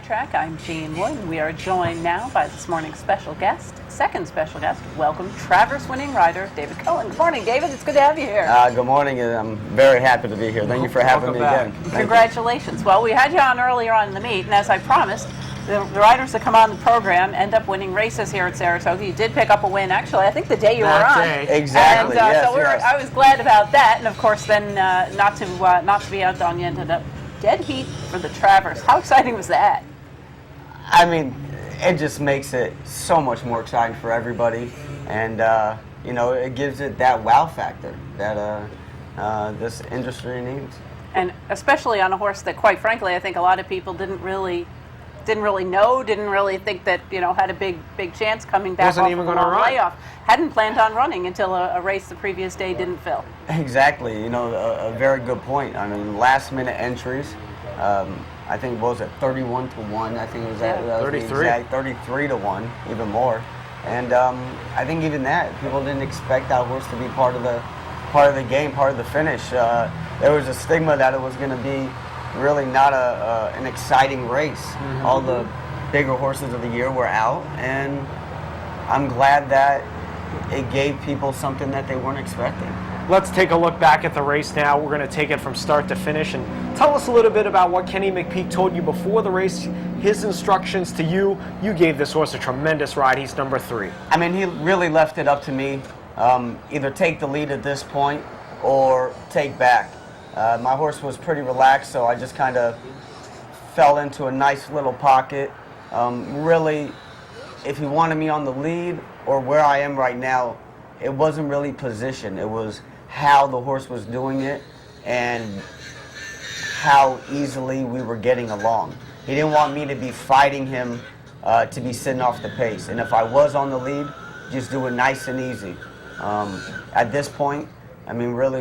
Track. I'm Jean Wood, and we are joined now by this morning's second special guest. Welcome, Travers winning rider, David Cohen. Good morning, David. It's good to have you here. Good morning, and I'm very happy to be here. Thank you for having me again. Congratulations. Well, we had you on earlier on in the meet, and as I promised, the riders that come on the program end up winning races here at Saratoga. You did pick up a win, actually, I think the day you were on. Exactly, and, yes, so I was glad about that, and of course then not to be outdone, you ended up dead heat for the Travers. How exciting was that? I mean, it just makes it so much more exciting for everybody, and you know, it gives it that wow factor that this industry needs. And especially on a horse that, quite frankly, I think a lot of people didn't really think that, you know, had a big chance coming back. Wasn't even going to run. Layoff. Hadn't planned on running until a race the previous day didn't fill. Exactly. You know, a very good point. I mean, last minute entries. I think, what was it, 31 to 1? I think it was that. Yeah, 33. 33 to 1, even more. And I think even that, people didn't expect that horse to be part of the game, part of the finish. There was a stigma that it was going to be really not an exciting race. Mm-hmm. All the bigger horses of the year were out, and I'm glad that it gave people something that they weren't expecting. Let's take a look back at the race now. We're going to take it from start to finish, and tell us a little bit about what Kenny McPeek told you before the race, his instructions to you. You gave this horse a tremendous ride. He's number 3. I mean, he really left it up to me. Either take the lead at this point or take back. My horse was pretty relaxed, so I just kind of fell into a nice little pocket. Really, if he wanted me on the lead or where I am right now, it wasn't really position. It was how the horse was doing it and how easily we were getting along. He didn't want me to be fighting him to be sitting off the pace. And if I was on the lead, just do it nice and easy. At this point, I mean, really,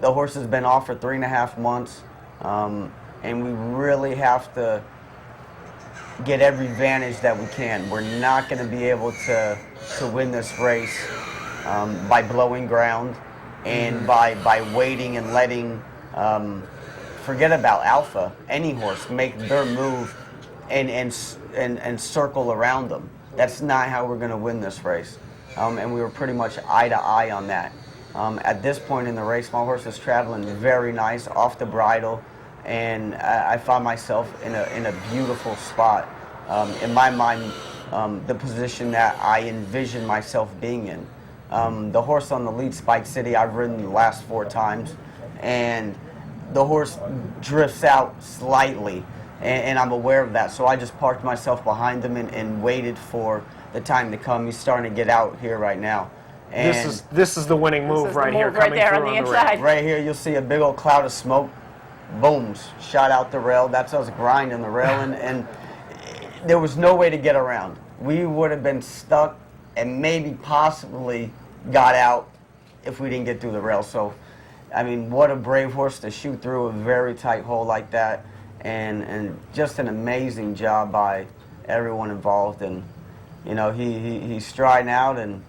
the horse has been off for 3.5 months, and we really have to get every advantage that we can. We're not going to be able to win this race by blowing ground and by waiting and letting, forget about Alpha, any horse, make their move and circle around them. That's not how we're going to win this race. And we were pretty much eye to eye on that. At this point in the race, my horse was traveling very nice, off the bridle, and I found myself in a beautiful spot. In my mind, the position that I envisioned myself being in. The horse on the lead, Spike City, I've ridden the last 4 times, and the horse drifts out slightly, and I'm aware of that. So I just parked myself behind him and waited for the time to come. He's starting to get out here right now. And this is the winning move right here, coming there through on the the inside. right here, you'll see a big old cloud of smoke. Booms, shot out the rail. That's us grinding the rail, and there was no way to get around. We would have been stuck and maybe possibly got out if we didn't get through the rail. So, I mean, what a brave horse to shoot through a very tight hole like that, and just an amazing job by everyone involved. And you know, he's striding out and.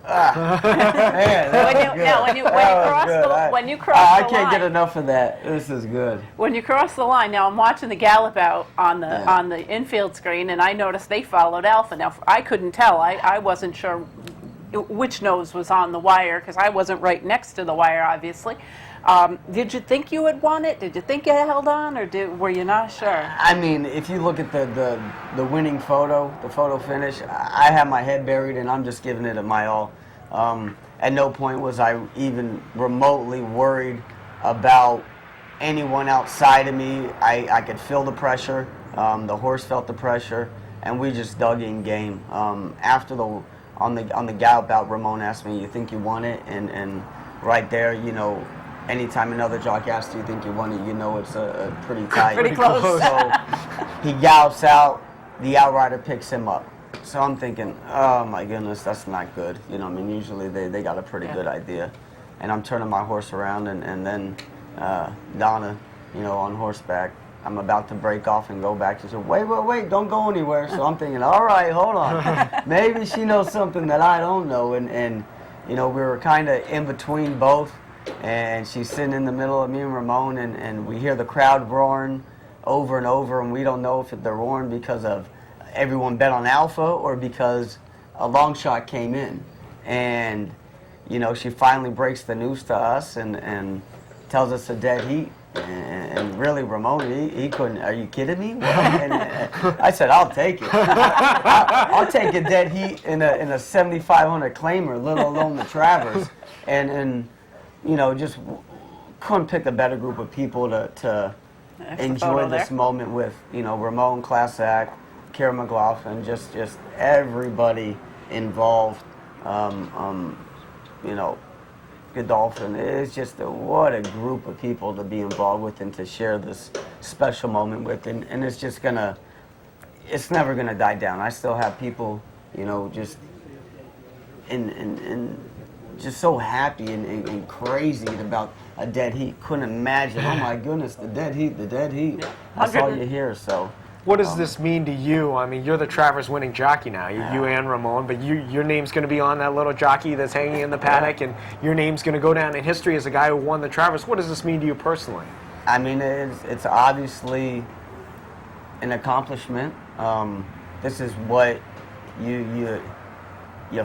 Man, when you cross the line, I can't get enough of that. This is good. When you cross the line, now I'm watching the gallop out on the infield screen, and I noticed they followed Alpha. Now I couldn't tell. I wasn't sure which nose was on the wire because I wasn't right next to the wire, obviously. Did you think you had won it? Did you think you held on, or were you not sure? I mean, if you look at the winning photo, the photo finish, I have my head buried and I'm just giving it my all. At no point was I even remotely worried about anyone outside of me. I could feel the pressure. The horse felt the pressure, and we just dug in game. After on the gallop out, Ramon asked me, "You think you won it?" And right there, you know. Anytime another jockey asks, "Do you think you won it?" you know it's a pretty tight. Pretty close. So he gallops out, the outrider picks him up. So I'm thinking, oh my goodness, that's not good. You know, I mean, usually they got a pretty good idea. And I'm turning my horse around, and then Donna, you know, on horseback, I'm about to break off and go back. She said, wait, don't go anywhere. So I'm thinking, all right, hold on. Maybe she knows something that I don't know. And you know, we were kind of in between both. And she's sitting in the middle of me and Ramon, and we hear the crowd roaring. over and over, and we don't know if they're won because of everyone bet on Alpha or because a long shot came in. And, you know, she finally breaks the news to us and tells us a dead heat. And really, Ramon, he couldn't. Are you kidding me? What? And I said, I'll take it. I'll take a dead heat in a 7,500 claimer, let alone the Travers. And you know, just couldn't pick a better group of people to enjoy this moment with. You know, Ramon, Class Act, Kara McLaughlin, just everybody involved. You know, Godolphin. It's just what a group of people to be involved with and to share this special moment with, and it's just it's never gonna die down. I still have people, you know, just in just so happy and crazy about a dead heat. Couldn't imagine. Oh my goodness, the dead heat. That's all you hear. So. What does this mean to you? I mean, you're the Travers winning jockey now, you and Ramon, but your name's going to be on that little jockey that's hanging in the paddock, and your name's going to go down in history as a guy who won the Travers. What does this mean to you personally? I mean, it's obviously an accomplishment. This is what you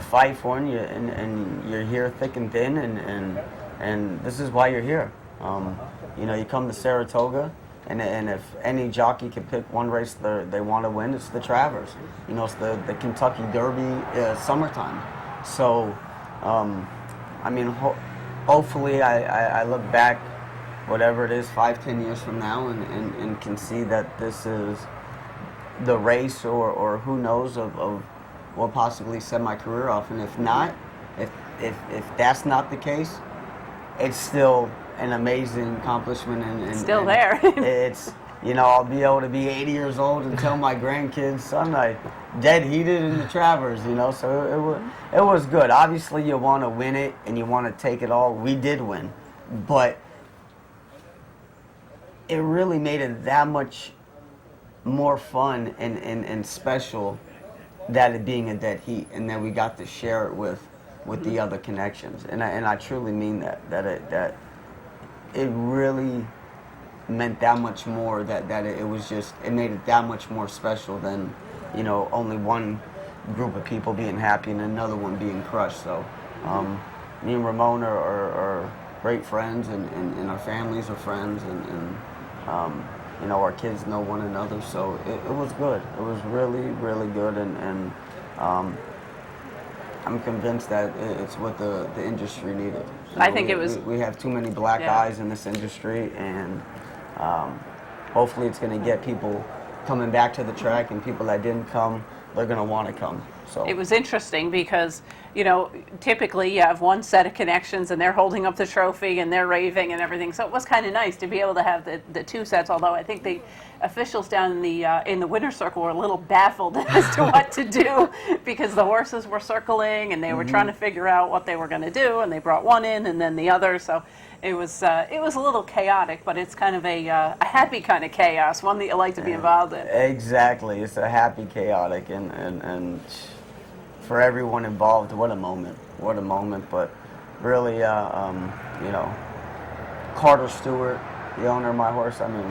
fight for, and you're here thick and thin, and this is why you're here. You know, you come to Saratoga. And if any jockey can pick one race they want to win, it's the Travers. You know, it's the Kentucky Derby summertime. So, I mean, hopefully I look back, whatever it is, 5-10 years from now, and can see that this is the race or who knows of what possibly set my career off. And if not, if that's not the case, it's still an amazing accomplishment, and still there. It's, you know, I'll be able to be 80 years old and tell my grandkids, son, I dead heated in the Travers, you know. So it was good. Obviously, you want to win it and you want to take it all. We did win, but it really made it that much more fun and special that it being a dead heat, and that we got to share it with the other connections. And I truly mean that it really meant that much more, that it was just, it made it that much more special than, you know, only one group of people being happy and another one being crushed. So me and Ramon are great friends, and our families are friends, and you know, our kids know one another, so it was good. It was really, really good, and I'm convinced that it's what the industry needed. I think it was. We have too many black eyes in this industry, and hopefully it's going to get people coming back to the track, and people that didn't come, they're going to want to come. So it was interesting because, you know, typically you have one set of connections and they're holding up the trophy and they're raving and everything. So it was kind of nice to be able to have the two sets, although I think the officials down in the winner's circle were a little baffled as to what to do, because the horses were circling and they were trying to figure out what they were going to do, and they brought one in and then the other. So it was a little chaotic, but it's kind of a happy kind of chaos, one that you like to be involved in. Exactly. It's a happy, chaotic, and for everyone involved, what a moment. What a moment. But really, you know, Carter Stewart, the owner of my horse, I mean,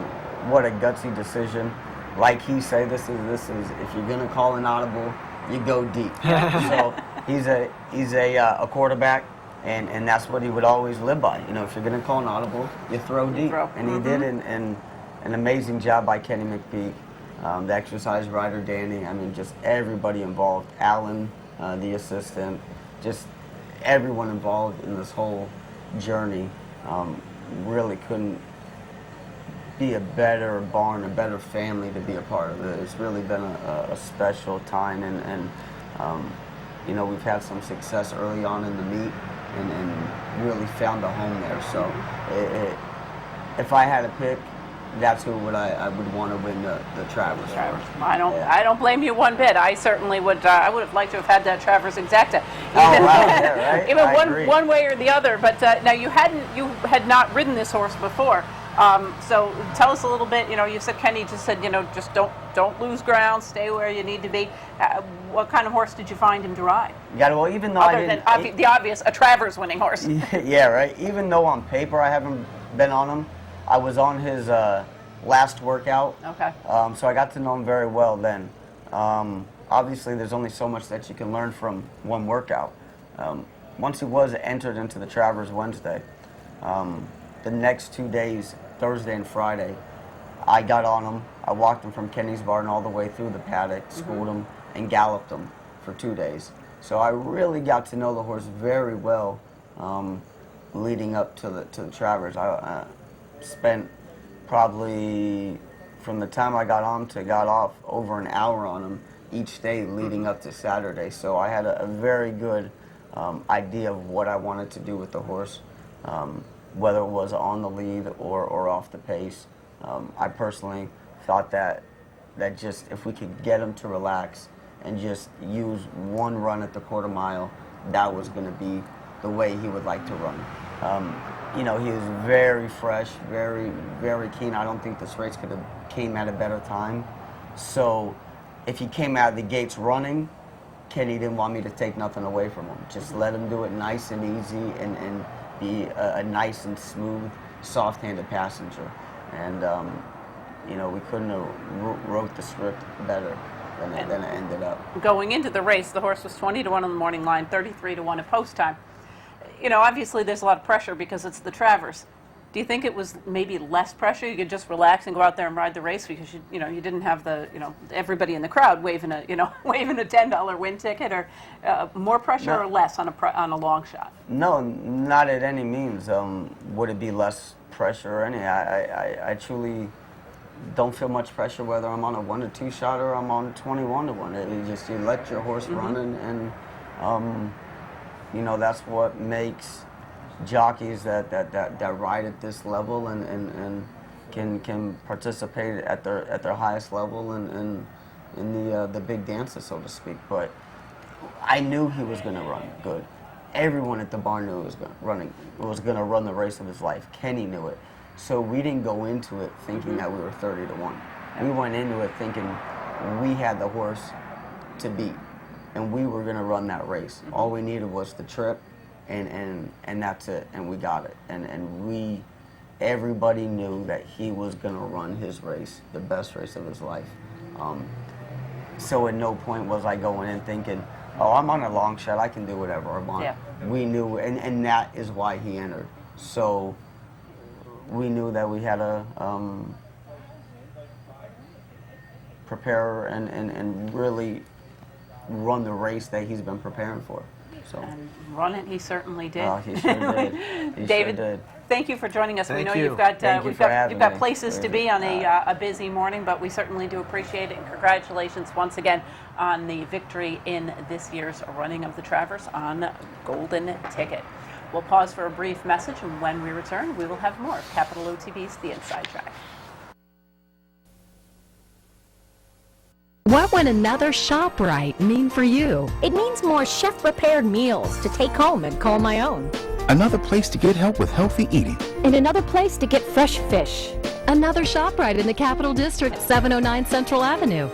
what a gutsy decision. Like he said, this is if you're going to call an audible, you go deep. So he's a quarterback. And that's what he would always live by. You know, if you're going to call an audible, you throw deep. And he did, and an amazing job by Kenny McPeak, the exercise rider Danny. I mean, just everybody involved. Alan, the assistant, just everyone involved in this whole journey. Really couldn't be a better barn, a better family to be a part of it. It's really been a special time, and you know, we've had some success early on in the meet. And really found a home there. So if I had to pick, that's who I would want to win the Travers. I don't blame you one bit. I certainly would. I would have liked to have had that Travers Exacta. Right? Even one way or the other. But now you had not ridden this horse before. So tell us a little bit. You know, you said Kenny just said, you know, just don't lose ground, stay where you need to be. What kind of horse did you find him to ride? Yeah, well, even though Other than the obvious, a Travers winning horse. Yeah, right. Even though on paper I haven't been on him, I was on his last workout. Okay. So I got to know him very well then. Obviously, there's only so much that you can learn from one workout. Once he was entered into the Travers Wednesday, the next 2 days, Thursday and Friday, I got on him. I walked him from Kenny's barn all the way through the paddock, schooled him, and galloped him for 2 days. So I really got to know the horse very well leading up to the Travers. I spent probably, from the time I got on to got off, over an hour on him each day leading up to Saturday. So I had a very good idea of what I wanted to do with the horse, whether it was on the lead or off the pace. I personally thought that just if we could get him to relax and just use one run at the quarter mile, that was going to be the way he would like to run. You know, he was very fresh, very, very keen. I don't think this race could have came at a better time. So if he came out of the gates running, Kenny didn't want me to take nothing away from him. Just let him do it nice and easy and be a nice and smooth, soft-handed passenger. And, you know, we couldn't have wrote the script better than it ended up. Going into the race, the horse was 20 to 1 on the morning line, 33 to 1 at post time. You know, obviously there's a lot of pressure because it's the Travers. Do you think it was maybe less pressure? You could just relax and go out there and ride the race because you didn't have everybody in the crowd waving a $10 win ticket, or more pressure or less on a long shot? No, not at any means. Would it be less pressure or any? I truly don't feel much pressure whether I'm on a 1 to 2 shot or I'm on 21 to 1. You let your horse run and you know, that's what makes jockeys that ride at this level and can participate at their highest level in the big dances, so to speak. But I knew he was going to run good. Everyone at the barn knew he was going to run the race of his life. Kenny knew it. So we didn't go into it thinking that we were 30 to 1. We went into it thinking we had the horse to beat, and we were going to run that race. All we needed was the trip, and that's it, and we got it. And everybody knew that he was going to run his race, the best race of his life. So at no point was I going in thinking, oh, I'm on a long shot, I can do whatever I want. Yeah. We knew, and that is why he entered. So we knew that we had to prepare and really run the race that he's been preparing for. So. And run it, he certainly did. Oh, he sure did. He David, sure did. Thank you for joining us. Thank we know you. you've got You've got places to be on a busy morning, but we certainly do appreciate it. And congratulations once again on the victory in this year's running of the Travers on Golden Ticket. We'll pause for a brief message, and when we return, we will have more of Capital OTB's The Inside Track. What would another ShopRite mean for you? It means more chef-prepared meals to take home and call my own. Another place to get help with healthy eating. And another place to get fresh fish. Another ShopRite in the Capital District, 709 Central Avenue.